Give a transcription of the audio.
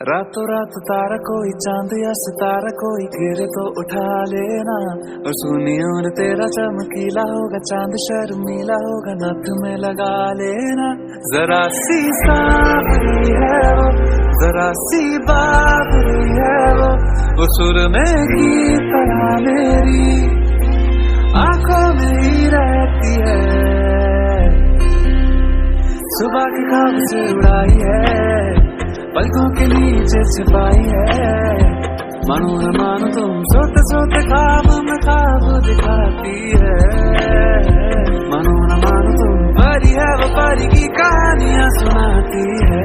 रातों रात तारा कोई चांद या सितारा कोई गिरे तो उठा लेना। और सुनी और तेरा चमकीला होगा चांद शर्मीला होगा नथ में लगा लेना। जरा सी सांवरी है वो, जरा सी बावरी है वो सुर में की तरह मेरी आंखों में ही रहती है। सुबह की खाब से उड़ाई है, पलकों के नीचे छिपाई है। मानो न मानो तुम सोते सोते ख्वाब में ख्वाब दिखाती है। मानो न मानो तुम परी है वो परी की कहानियां सुनाती है।